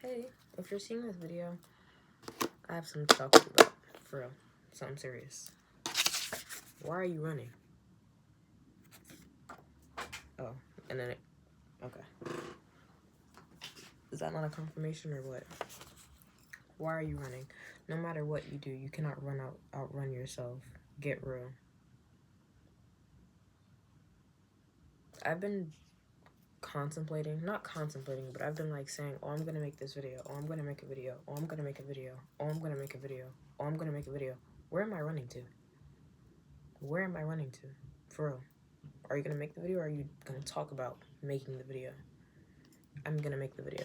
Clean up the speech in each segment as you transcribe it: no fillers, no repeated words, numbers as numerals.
Hey, if you're seeing this video, I have something to talk to you about, for real, something serious. Why are you running? Oh, and then okay. Is that not a confirmation or what? Why are you running? No matter what you do, you cannot outrun yourself. Get real. I've been not contemplating, but I've been like saying, oh, I'm gonna make this video, oh, I'm gonna make a video, oh, I'm gonna make a video, oh, I'm gonna make a video, oh, I'm gonna make a video. Where am I running to? Where am I running to? For real. Are you gonna make the video, or are you gonna talk about making the video? I'm gonna make the video.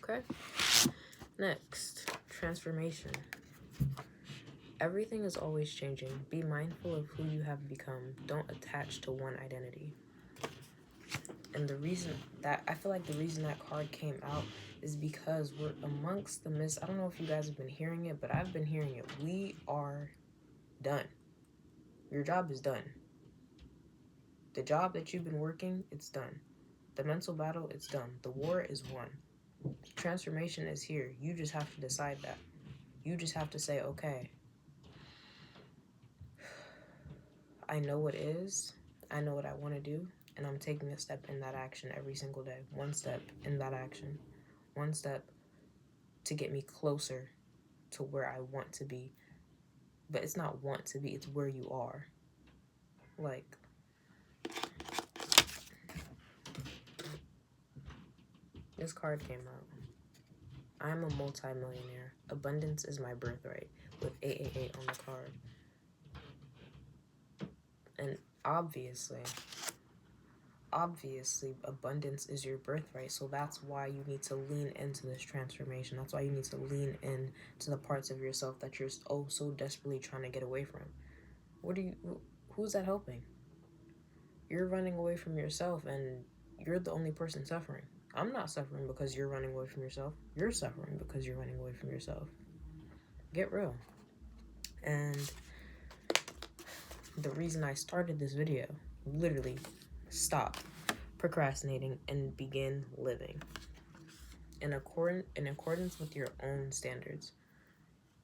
Okay? Next, transformation. Everything is always changing. Be mindful of who you have become. Don't attach to one identity. And the reason that, I feel like the reason that card came out is because we're amongst the midst. I don't know if you guys have been hearing it, but I've been hearing it. We are done. Your job is done. The job that you've been working, it's done. The mental battle, it's done. The war is won. Transformation is here. You just have to decide that. You just have to say, okay, I know what is. I know what I want to do. And I'm taking a step in that action every single day. One step in that action. One step to get me closer to where I want to be. But it's not want to be. It's where you are. Like, this card came out. I'm a multi-millionaire. Abundance is my birthright, with 888 on the card. And obviously, abundance is your birthright. So that's why you need to lean into this transformation. That's why you need to lean into the parts of yourself that you're so desperately trying to get away from. Who's that helping? You're running away from yourself, and you're the only person suffering. I'm not suffering because you're running away from yourself. You're suffering because you're running away from yourself. Get real. And the reason I started this video, literally, stop procrastinating and begin living in accordance with your own standards.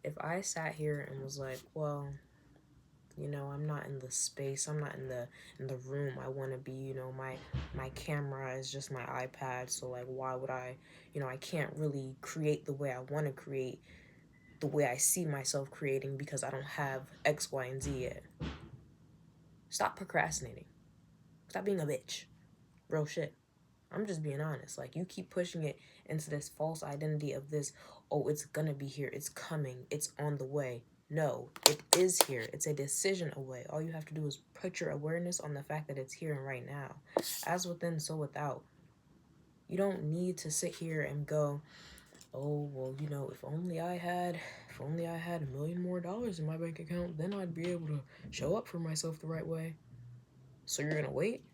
If I sat here and was like, well, you know, I'm not in the space, I'm not in the room I want to be, you know, my camera is just my iPad, so like, why would I, you know, I can't really create the way I want to create, the way I see myself creating, because I don't have X, Y, and Z yet. Stop procrastinating. Stop being a bitch. Real shit. I'm just being honest. Like, you keep pushing it into this false identity of this, oh, it's gonna be here, it's coming, it's on the way. No, it is here. It's a decision away. All you have to do is put your awareness on the fact that it's here and right now. As within, so without. You don't need to sit here and go, oh, well, you know, if only I had $1 million more in my bank account, then I'd be able to show up for myself the right way. So you're gonna wait?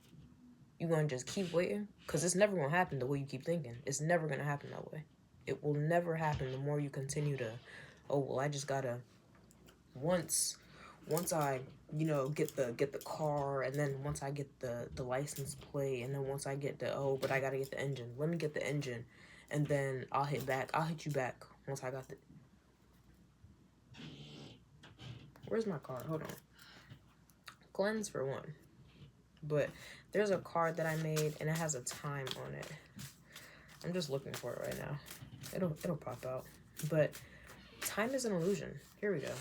You're going to just keep waiting? Because it's never going to happen the way you keep thinking. It's never going to happen that way. It will never happen the more you continue to, oh, well, I just got to, once I, you know, get the car, and then once I get the license plate, and then once I get oh, but I got to get the engine. Let me get the engine, and then I'll hit you back once I got the... Where's my card? Hold on. Cleanse for one. But there's a card that I made, and it has a time on it. I'm just looking for it right now. It'll pop out. But time is an illusion. Here we go.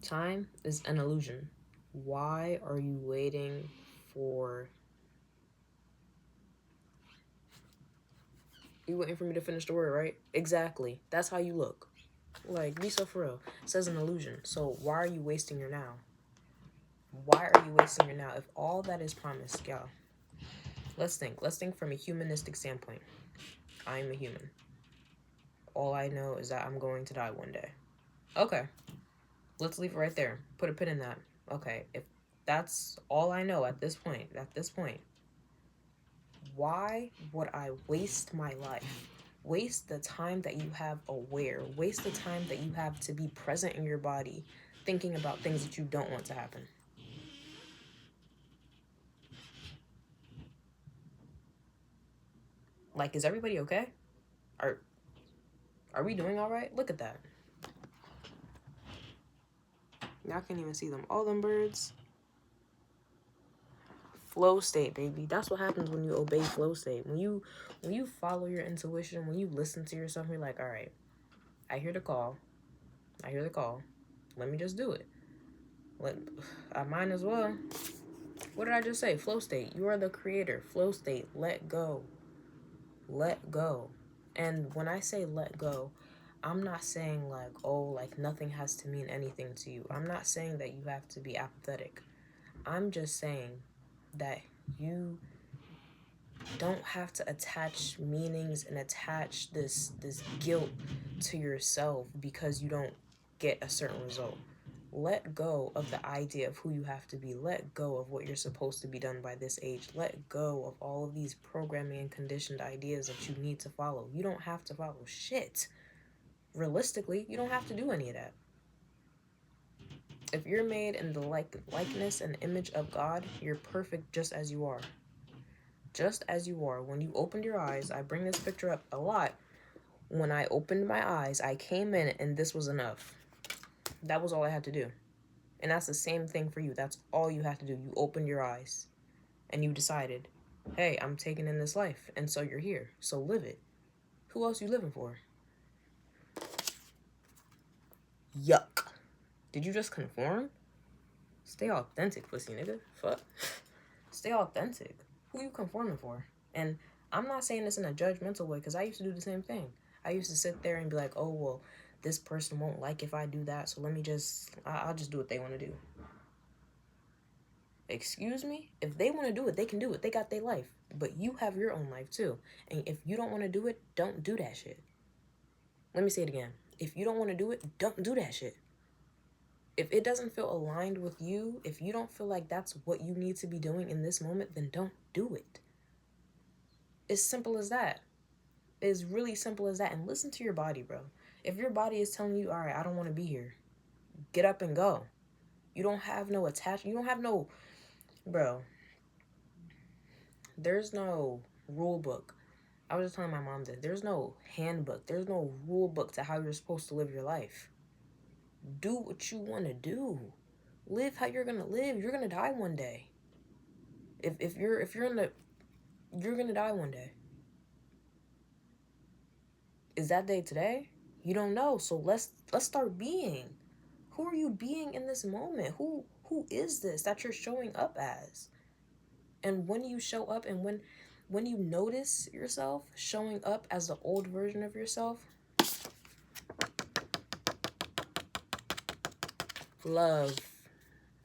Time is an illusion. Why are you waiting for... You waiting for me to finish the word, right? Exactly. That's how you look. Like, be so for real. It says an illusion. So why are you wasting your now? Why are you wasting your now? If all that is promised, y'all. Let's think from a humanistic standpoint. I'm a human. All I know is that I'm going to die one day. Okay. Let's leave it right there. Put a pin in that. Okay. If that's all I know at this point, why would I waste my life? Waste the time that you have aware. Waste the time that you have to be present in your body, thinking about things that you don't want to happen. Like, is everybody okay? Are we doing all right? Look at that. Y'all can't even see them. All them birds. Flow state, baby. That's what happens when you obey flow state. When you follow your intuition, when you listen to yourself, you're like, all right, I hear the call. I hear the call. Let me just do it. I might as well. What did I just say? Flow state. You are the creator. Flow state. Let go. Let go. And when I say let go, I'm not saying like, oh, like nothing has to mean anything to you. I'm not saying that you have to be apathetic. I'm just saying that you don't have to attach meanings and attach this guilt to yourself because you don't get a certain result. Let go of the idea of who you have to be. Let go of what you're supposed to be done by this age. Let go of all of these programming and conditioned ideas that you need to follow. You don't have to follow shit. Realistically, you don't have to do any of that. If you're made in the likeness and image of God, you're perfect just as you are. Just as you are. When you opened your eyes, I bring this picture up a lot. When I opened my eyes, I came in and this was enough. That was all I had to do. And that's the same thing for you. That's all you have to do. You opened your eyes and you decided, hey, I'm taking in this life. And so you're here. So live it. Who else you living for? Yuck. Did you just conform? Stay authentic, pussy nigga. Fuck. Stay authentic. Who you conforming for? And I'm not saying this in a judgmental way because I used to do the same thing. I used to sit there and be like, oh, well, this person won't like if I do that, so I'll just do what they want to do. Excuse me? If they want to do it, they can do it. They got their life. But you have your own life too. And if you don't want to do it, don't do that shit. Let me say it again. If you don't want to do it, don't do that shit. If it doesn't feel aligned with you, if you don't feel like that's what you need to be doing in this moment, then don't do it. It's simple as that. It's really simple as that. And listen to your body, bro. If your body is telling you, all right, I don't want to be here, get up and go. You don't have no attachment. You don't have no, bro. There's no rule book. I was just telling my mom this. There's no handbook. There's no rule book to how you're supposed to live your life. Do what you want to do. Live how you're gonna live. You're gonna die one day. If you're you're gonna die one day. Is that day today? You don't know. So let's start being. Who are you being in this moment? Who is this that you're showing up as? And when you show up and when you notice yourself showing up as the old version of yourself, love,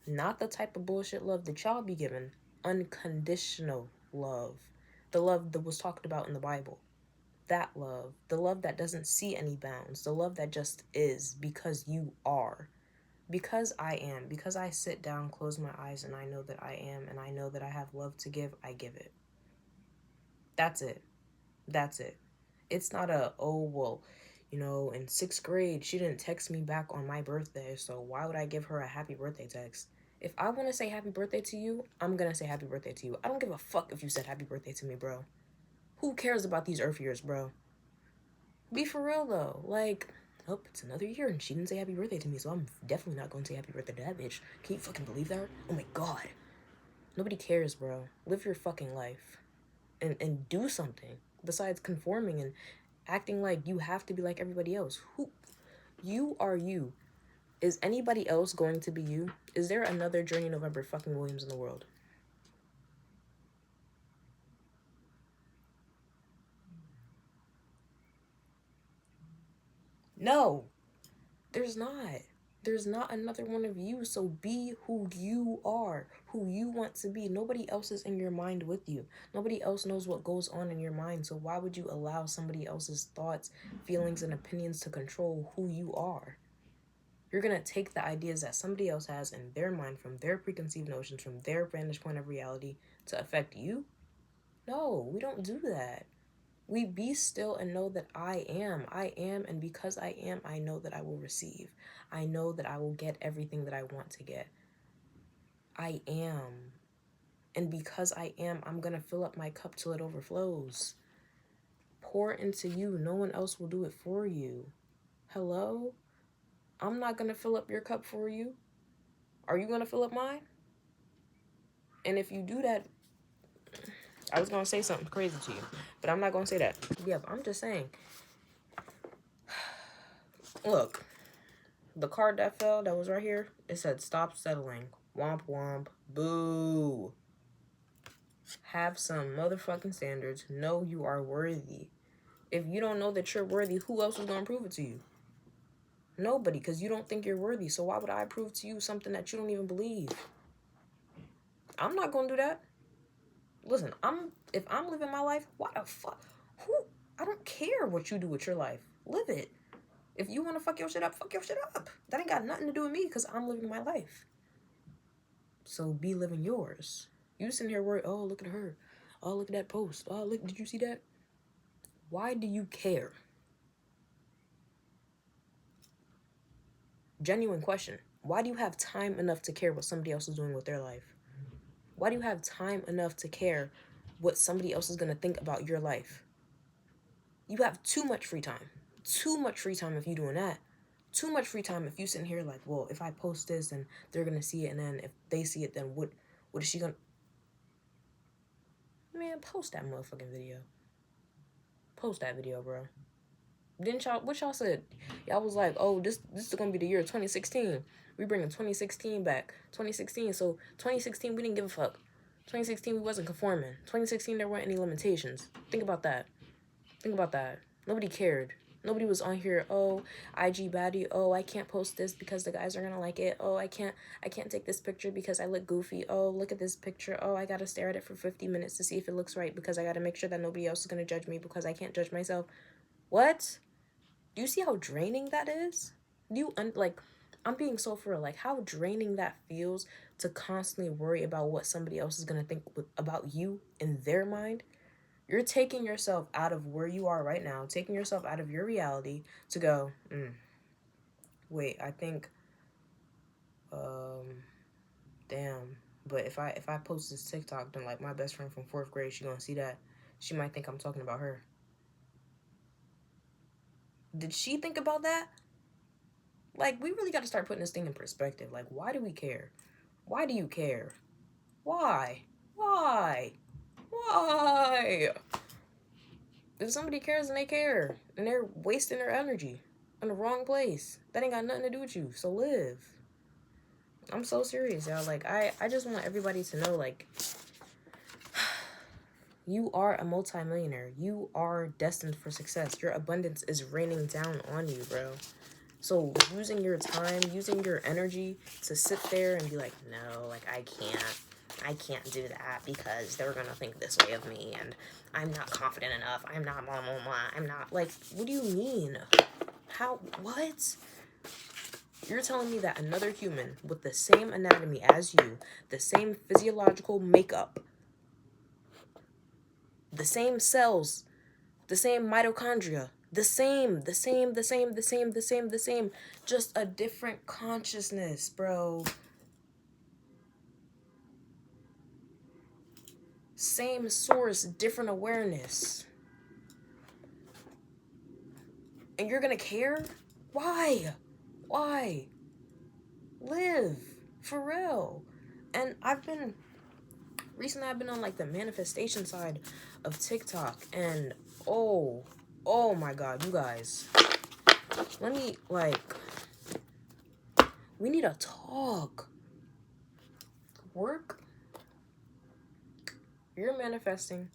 not the type of bullshit love that y'all be given, unconditional love, the love that was talked about in the Bible, that love, the love that doesn't see any bounds, the love that just is because you are. Because I am, because I sit down, close my eyes, and I know that I am, and I know that I have love to give, I give it. That's it. That's it. It's not oh, well, in 6th grade, she didn't text me back on my birthday, so why would I give her a happy birthday text? If I want to say happy birthday to you, I'm going to say happy birthday to you. I don't give a fuck if you said happy birthday to me, bro. Who cares about these Earth years, bro? Be for real, though. Like, oh, it's another year and she didn't say happy birthday to me, so I'm definitely not going to say happy birthday to that bitch. Can you fucking believe that? Oh my god. Nobody cares, bro. Live your fucking life. And do something besides conforming and acting like you have to be like everybody else. You are you. Is anybody else going to be you? Is there another Journey November fucking Williams in the world? No, there's not. There's not another one of you, so be who you are, who you want to be. Nobody else is in your mind with you. Nobody else knows what goes on in your mind, so why would you allow somebody else's thoughts, feelings, and opinions to control who you are? You're going to take the ideas that somebody else has in their mind from their preconceived notions, from their vantage point of reality to affect you? No, we don't do that. We be still and know that I am, and because I am, I know that I will receive. I know that I will get everything that I want to get. I am. And because I am, I'm going to fill up my cup till it overflows. pour into you. No one else will do it for you. Hello? I'm not going to fill up your cup for you. Are you going to fill up mine? And if you do that, I was going to say something crazy to you, but I'm not going to say that. Yeah, but I'm just saying. Look, the card that fell that was right here, it said stop settling. Womp womp. Boo. Have some motherfucking standards. Know you are worthy. If you don't know that you're worthy, who else is going to prove it to you? Nobody, because you don't think you're worthy. So why would I prove to you something that you don't even believe? I'm not going to do that. Listen, if I'm living my life, why the fuck? I don't care what you do with your life. Live it. If you want to fuck your shit up, fuck your shit up. That ain't got nothing to do with me because I'm living my life. So be living yours. You sitting here worried, oh, look at her. Oh, look at that post. Oh, look, did you see that? Why do you care? Genuine question. Why do you have time enough to care what somebody else is doing with their life? Why do you have time enough to care what somebody else is going to think about your life? You have too much free time. Too much free time if you're doing that. Too much free time if you sitting here like, well, if I post this, then they're going to see it. And then if they see it, then what is she going to... Man, post that motherfucking video. Post that video, bro. Didn't y'all... What y'all said? Y'all was like, oh, this is going to be the year 2016. We bringing 2016 back. 2016. So 2016, we didn't give a fuck. 2016, we wasn't conforming. 2016, there weren't any limitations. Think about that. Think about that. Nobody cared. Nobody was on here, oh, IG baddie, oh, I can't post this because the guys are gonna like it. Oh, I can't take this picture because I look goofy. Oh, look at this picture. Oh, I gotta stare at it for 50 minutes to see if it looks right because I gotta make sure that nobody else is gonna judge me because I can't judge myself. What? Do you see how draining that is? I'm being so for real. Like, how draining that feels to constantly worry about what somebody else is gonna think about you in their mind. You're taking yourself out of where you are right now, taking yourself out of your reality to go, wait, I think, damn. But if I post this TikTok, then like my best friend from 4th grade, she gonna see that. She might think I'm talking about her. Did she think about that? Like, we really got to start putting this thing in perspective. Like, why do we care? Why do you care? Why? Why? Why? If somebody cares, then they care. And they're wasting their energy in the wrong place. That ain't got nothing to do with you. So live. I'm so serious, y'all. Like, I just want everybody to know, like, you are a multimillionaire. You are destined for success. Your abundance is raining down on you, bro. So using your time, using your energy to sit there and be like, no, like, I can't do that because they're gonna think this way of me and I'm not confident enough. I'm not blah, blah, blah. I'm not, like, what do you mean? How, what? You're telling me that another human with the same anatomy as you, the same physiological makeup, the same cells, the same mitochondria, the same, just a different consciousness, bro. Same source, different awareness. And you're gonna care? Why? Why? Live. For real. And recently I've been on like the manifestation side of TikTok and oh my God, you guys. We need to talk. Work. You're manifesting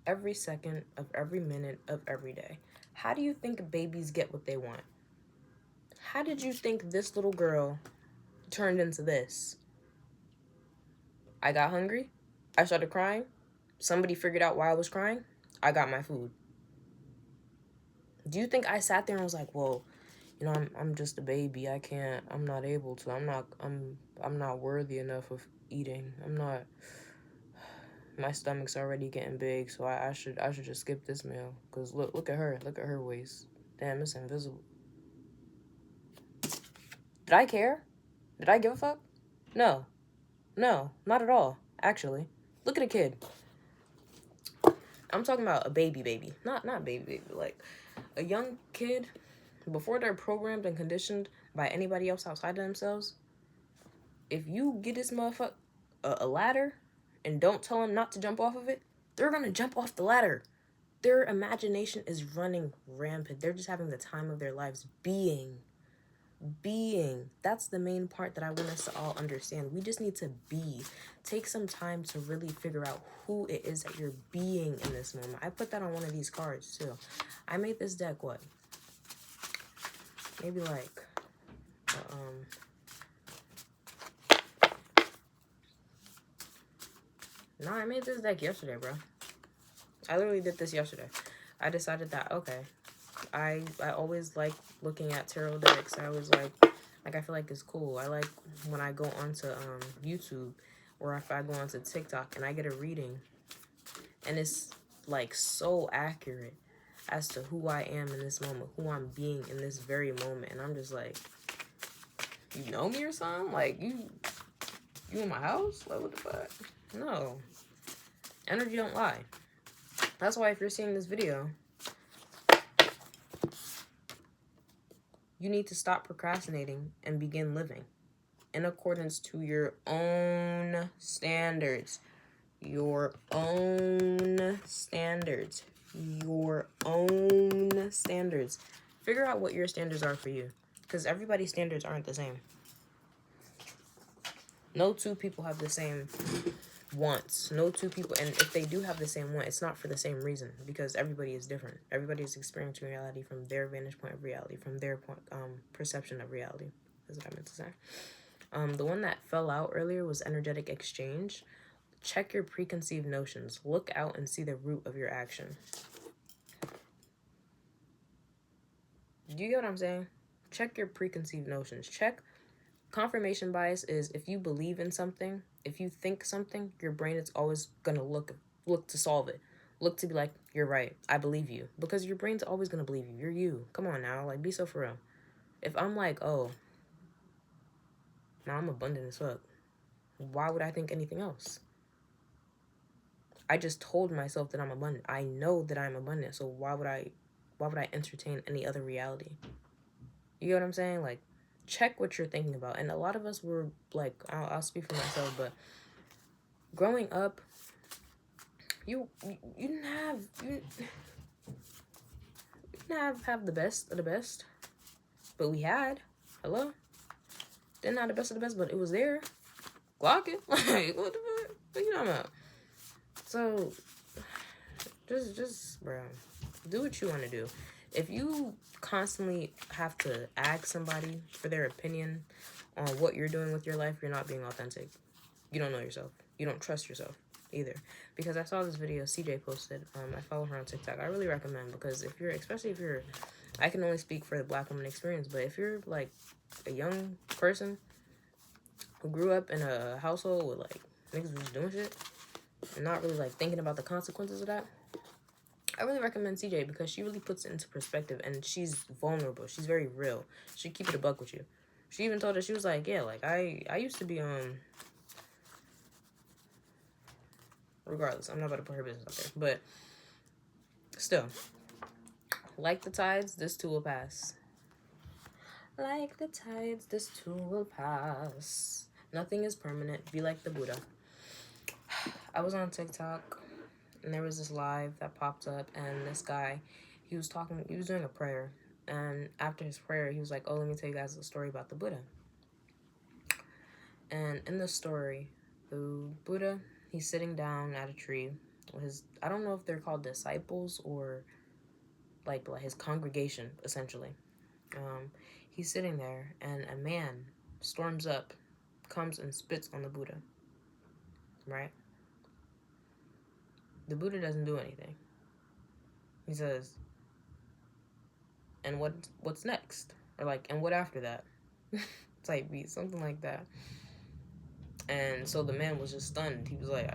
every second of every minute of every day. How do you think babies get what they want? How did you think this little girl turned into this? I got hungry. I started crying. Somebody figured out why I was crying. I got my food. Do you think I sat there and was like, well, you know, I'm just a baby. I'm not able to. I'm not worthy enough of eating. My stomach's already getting big, so I should just skip this meal. Cause look at her. Look at her waist. Damn, it's invisible. Did I care? Did I give a fuck? No, not at all, actually. Look at a kid. I'm talking about a baby. Not baby, like a young kid before they're programmed and conditioned by anybody else outside of themselves. If you get this motherfucker a ladder and don't tell them not to jump off of it, they're gonna jump off the ladder. Their imagination is running rampant. They're just having the time of their lives being. That's the main part that I want us to all understand. We just need to be. Take some time to really figure out who it is that you're being in this moment. I put that on one of these cards too. I made this deck, what? Maybe like, no, I made this deck yesterday, bro. I literally did this yesterday. I decided that, okay, I always like looking at tarot decks. I always like I feel like it's cool. I like when I go onto YouTube or if I go onto TikTok and I get a reading and it's like so accurate as to who I am in this moment, who I'm being in this very moment. And I'm just like, you know me or something? Like, you in my house? Like, what the fuck? No. Energy don't lie. That's why if you're seeing this video, you need to stop procrastinating and begin living in accordance to your own standards. Your own standards. Your own standards. Figure out what your standards are for you. Because everybody's standards aren't the same. No two people have the same wants. No two people, and if they do have the same want, it's not for the same reason, because everybody is different. Everybody is experiencing reality from their vantage point of reality, from their perception of reality. That's what I meant to say. The one that fell out earlier was energetic exchange. Check your preconceived notions. Look out and see the root of your action. Do you get what I'm saying? Check your preconceived notions. Check. Confirmation bias is if you believe in something, if you think something, your brain is always gonna look to solve it. Look to be like, you're right, I believe you. Because your brain's always gonna believe you. You're you. Come on now, like, be so for real. If I'm like, oh, now I'm abundant as fuck, why would I think anything else? I just told myself that I'm abundant. I know that I'm abundant, so why would I entertain any other reality? You get what I'm saying? Like, check what you're thinking about. And a lot of us were like, I'll speak for myself, but growing up, you didn't have the best of the best, but we had. Hello? Didn't have the best of the best, but it was there. Glock it. Like, what the fuck? What you talking about? So, just, bro, do what you want to do. If you constantly have to ask somebody for their opinion on what you're doing with your life, you're not being authentic. You don't know yourself. You don't trust yourself either. Because I saw this video CJ posted. I follow her on TikTok. I really recommend, because if you're, especially if you're, I can only speak for the Black woman experience, but if you're like a young person who grew up in a household with like niggas just doing shit and not really like thinking about the consequences of that, I really recommend CJ, because she really puts it into perspective and she's vulnerable. She's very real. She keep it a buck with you. She even told us, she was like, yeah, like I used to be regardless, I'm not about to put her business out there, but still, like the tides, this too will pass. Like the tides, this too will pass. Nothing is permanent. Be like the Buddha. I was on TikTok and there was this live that popped up, and this guy, he was doing a prayer, and after his prayer, he was like, oh, let me tell you guys a story about the Buddha. And in the story, the Buddha, he's sitting down at a tree with his, I don't know if they're called disciples or like his congregation, essentially. He's sitting there, and a man storms up, comes and spits on the Buddha, right? The Buddha doesn't do anything. He says, and what's next? Or like, and what after that? Type beat, something like that. And so the man was just stunned. He was like,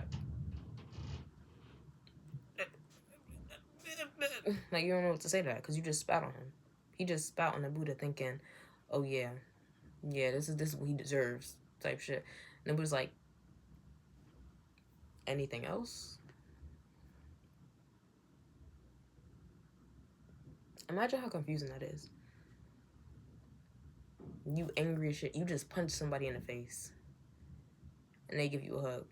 you don't know what to say to that, because you just spat on him. He just spat on the Buddha thinking, oh yeah, this is what he deserves, type shit. And the Buddha's like, anything else? Imagine how confusing that is. You angry as shit. You just punch somebody in the face. And they give you a hug.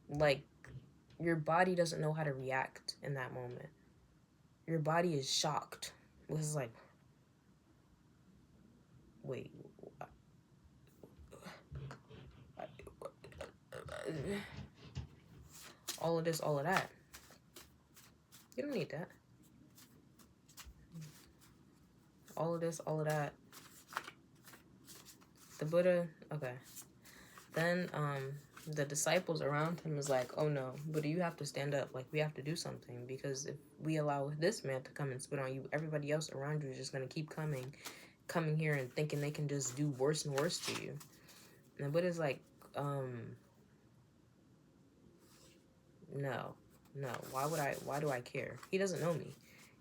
Like, your body doesn't know how to react in that moment. Your body is shocked. It's like, wait. All of this, all of that. You don't need that. All of this, all of that. The Buddha, okay. Then the disciples around him is like, oh no, Buddha, you have to stand up. Like, we have to do something, because if we allow this man to come and spit on you, everybody else around you is just going to keep coming here and thinking they can just do worse and worse to you. And the Buddha's like, no, why do I care? He doesn't know me.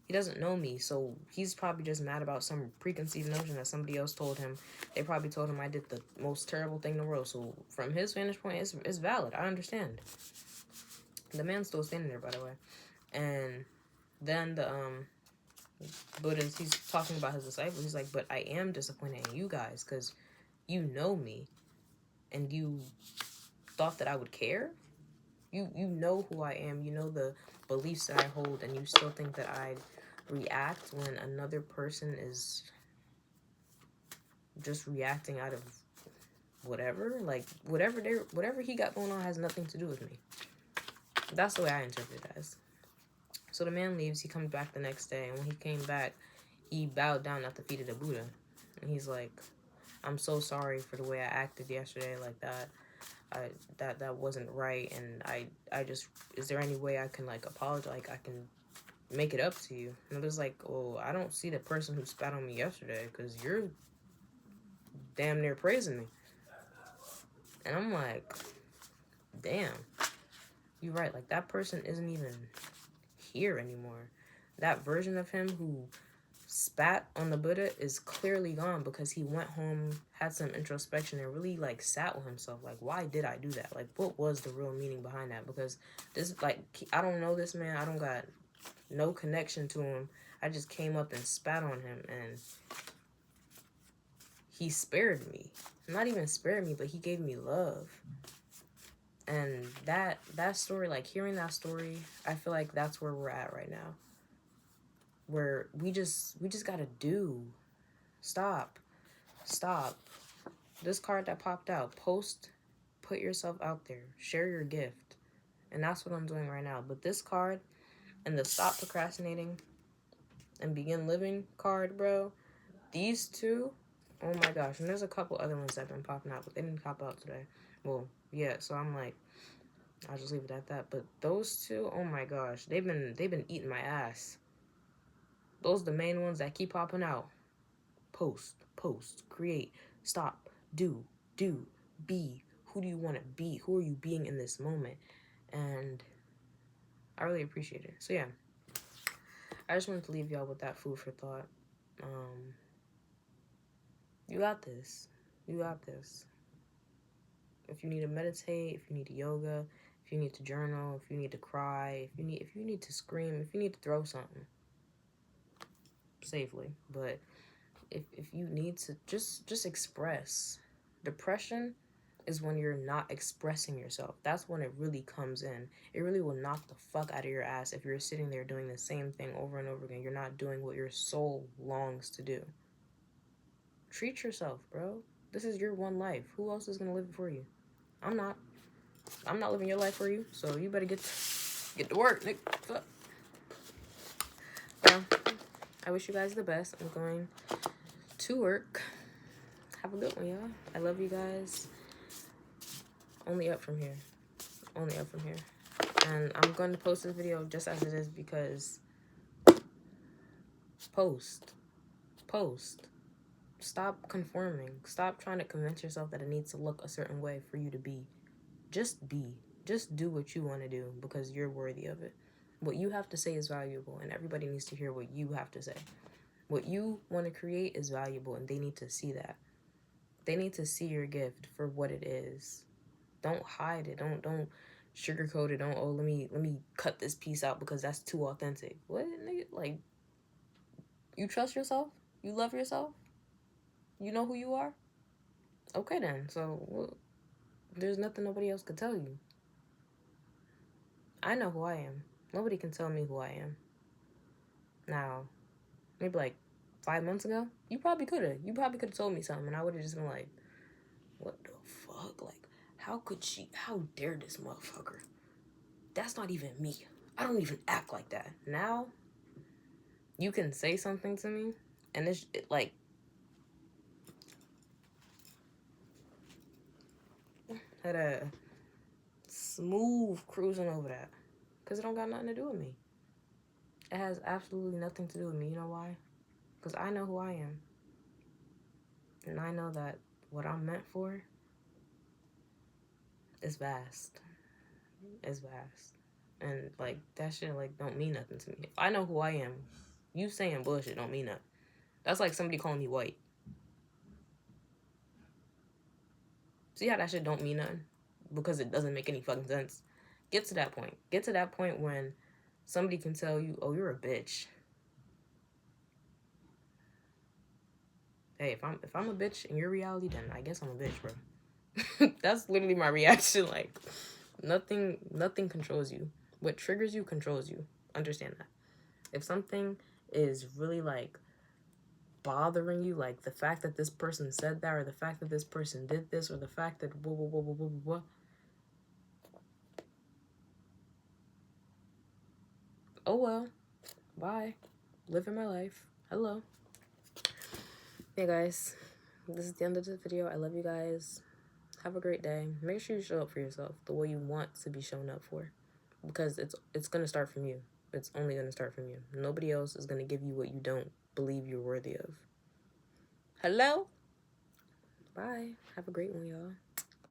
He doesn't know me, so he's probably just mad about some preconceived notion that somebody else told him. They probably told him I did the most terrible thing in the world. So from his vantage point, it's valid. I understand. The man's still standing there, by the way. And then the Buddha's, he's talking about his disciples. He's like, but I am disappointed in you guys, because you know me, and you thought that I would care. You know who I am. You know the beliefs that I hold, and you still think that I'd react when another person is just reacting out of whatever. Like, whatever he got going on has nothing to do with me. That's the way I interpret it as. So the man leaves. He comes back the next day, and when he came back, he bowed down at the feet of the Buddha, and he's like, I'm so sorry for the way I acted yesterday, like that. That wasn't right, and I just, is there any way I can, like, apologize, like, I can make it up to you? And it was like, oh, I don't see the person who spat on me yesterday, because you're damn near praising me. And I'm like, damn, you're right. Like, that person isn't even here anymore. That version of him who spat on the Buddha is clearly gone, because he went home, had some introspection, and really, like, sat with himself. Like, why did I do that? Like, what was the real meaning behind that? Because this, like, I don't know this man. I don't got no connection to him. I just came up and spat on him, and he spared me. Not even spared me, but he gave me love. And that story, like, hearing that story, I feel like that's where we're at right now. Where we just gotta do. Stop. This card that popped out, post, put yourself out there, share your gift. And that's what I'm doing right now. But this card and the stop procrastinating and begin living card, bro, these two, oh my gosh. And there's a couple other ones that have been popping out, but they didn't pop out today. Well, yeah, so I'm like, I'll just leave it at that. But those two, oh my gosh, they've been eating my ass. Those are the main ones that keep popping out. Post, create, stop, do, be. Who do you want to be? Who are you being in this moment? And I really appreciate it. So yeah, I just wanted to leave y'all with that food for thought. You got this. You got this. If you need to meditate, if you need to yoga, if you need to journal, if you need to cry, if you need to scream, if you need to throw something safely, but if you need to just express. Depression is when you're not expressing yourself. That's when it really comes in. It really will knock the fuck out of your ass if you're sitting there doing the same thing over and over again. You're not doing what your soul longs to do. Treat yourself, bro. This is your one life. Who else is gonna live it for you? I'm not living your life for you, so you better get to work, Nick. Fuck. Well, I wish you guys the best. I'm going to work. Have a good one, y'all. I love you guys. Only up from here. Only up from here. And I'm going to post this video just as it is, because post. Stop conforming. Stop trying to convince yourself that it needs to look a certain way for you to be. Just be. Just do what you want to do, because you're worthy of it. What you have to say is valuable, and everybody needs to hear what you have to say. What you want to create is valuable, and they need to see that. They need to see your gift for what it is. Don't hide it. Don't sugarcoat it. Don't, oh, let me cut this piece out because that's too authentic. What, nigga? Like, you trust yourself? You love yourself? You know who you are? Okay then. So well, there's nothing nobody else could tell you. I know who I am. Nobody can tell me who I am. Now, maybe like 5 months ago, you probably could have. You probably could have told me something, and I would have just been like, what the fuck? Like, how dare this motherfucker? That's not even me. I don't even act like that. Now, you can say something to me, and it's like, had a smooth cruising over that. Because it don't got nothing to do with me. It has absolutely nothing to do with me. You know why? Because I know who I am. And I know that what I'm meant for is vast. It's vast. And, like, that shit, like, don't mean nothing to me. If I know who I am, you saying bullshit don't mean nothing. That's like somebody calling me white. See how that shit don't mean nothing? Because it doesn't make any fucking sense. Get to that point. Get to that point when somebody can tell you, oh, you're a bitch. Hey, if I'm a bitch in your reality, then I guess I'm a bitch, bro. That's literally my reaction. Like, nothing controls you. What triggers you controls you. Understand that. If something is really, like, bothering you, like the fact that this person said that, or the fact that this person did this, or the fact that blah, blah, blah, blah, blah, blah. Oh, well. Bye. Living my life. Hello. Hey, guys. This is the end of the video. I love you guys. Have a great day. Make sure you show up for yourself the way you want to be shown up for. Because it's going to start from you. It's only going to start from you. Nobody else is going to give you what you don't believe you're worthy of. Hello? Bye. Have a great one, y'all.